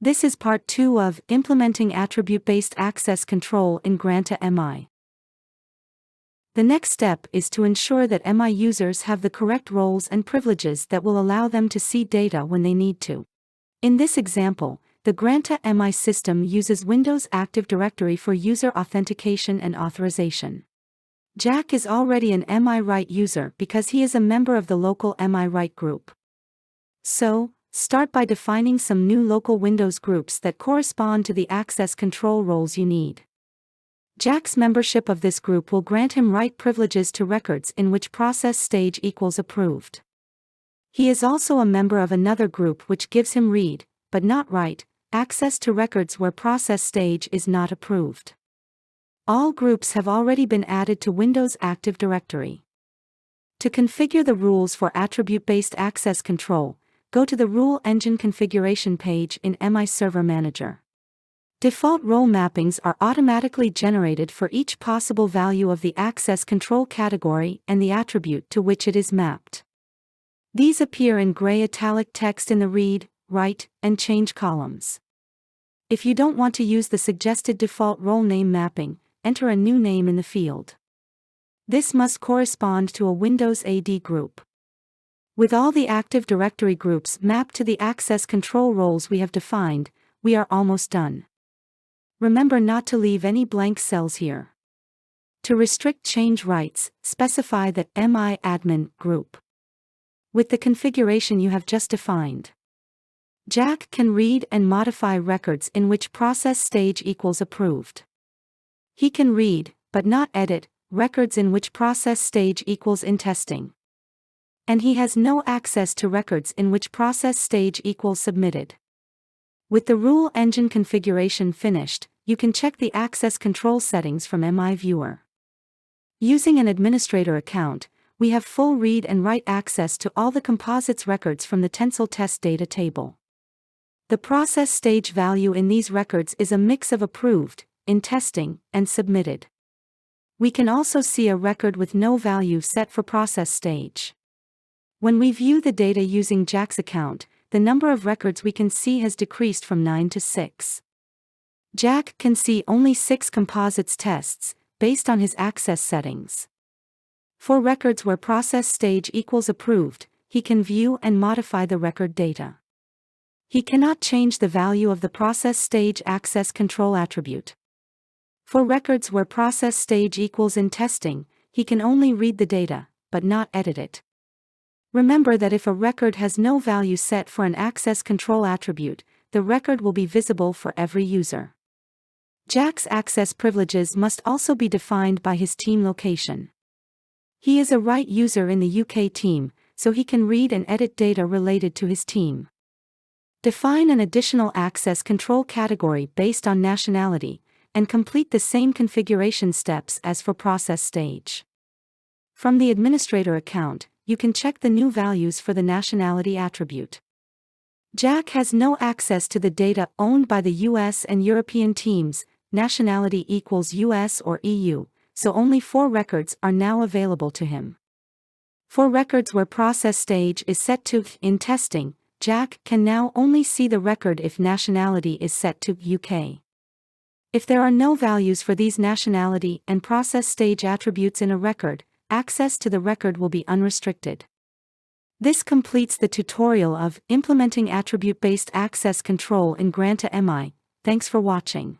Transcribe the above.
This is part 2 of Implementing Attribute-Based Access Control in Granta MI. The next step is to ensure that MI users have the correct roles and privileges that will allow them to see data when they need to. In this example, the Granta MI system uses Windows Active Directory for user authentication and authorization. Jack is already an MI Right user because he is a member of the local MI Right group. So, start by defining some new local Windows groups that correspond to the access control roles you need. Jack's membership of this group will grant him write privileges to records in which process stage equals approved. He is also a member of another group which gives him read, but not write, access to records where process stage is not approved. All groups have already been added to Windows Active Directory. To configure the rules for attribute-based access control, go to the Rule Engine configuration page in MI Server Manager. Default role mappings are automatically generated for each possible value of the access control category and the attribute to which it is mapped. These appear in gray italic text in the read, write, and change columns. If you don't want to use the suggested default role name mapping, enter a new name in the field. This must correspond to a Windows AD group. With all the Active Directory groups mapped to the access control roles we have defined, we are almost done. Remember not to leave any blank cells here. To restrict change rights, specify that MI admin group. With the configuration you have just defined, Jack can read and modify records in which process stage equals approved. He can read, but not edit, records in which process stage equals in testing. And he has no access to records in which process stage equals submitted. With the Rule Engine configuration finished, you can check the access control settings from MI Viewer. Using an administrator account, we have full read and write access to all the composites records from the Tensile test data table. The process stage value in these records is a mix of approved, in testing, and submitted. We can also see a record with no value set for process stage. When we view the data using Jack's account, the number of records we can see has decreased from 9 to 6. Jack can see only 6 composites tests, based on his access settings. For records where process stage equals approved, he can view and modify the record data. He cannot change the value of the process stage access control attribute. For records where process stage equals in testing, he can only read the data, but not edit it. Remember that if a record has no value set for an access control attribute, the record will be visible for every user. Jack's access privileges must also be defined by his team location. He is a right user in the UK team, so he can read and edit data related to his team. Define an additional access control category based on nationality, and complete the same configuration steps as for process stage. From the administrator account, you can check the new values for the nationality attribute. Jack has no access to the data owned by the US and European teams, nationality equals US or EU, so only 4 records are now available to him. For records where process stage is set to in testing, Jack can now only see the record if nationality is set to UK. If there are no values for these nationality and process stage attributes in a record, access to the record will be unrestricted. This completes the tutorial of Implementing Attribute-Based Access Control in Granta MI. Thanks for watching.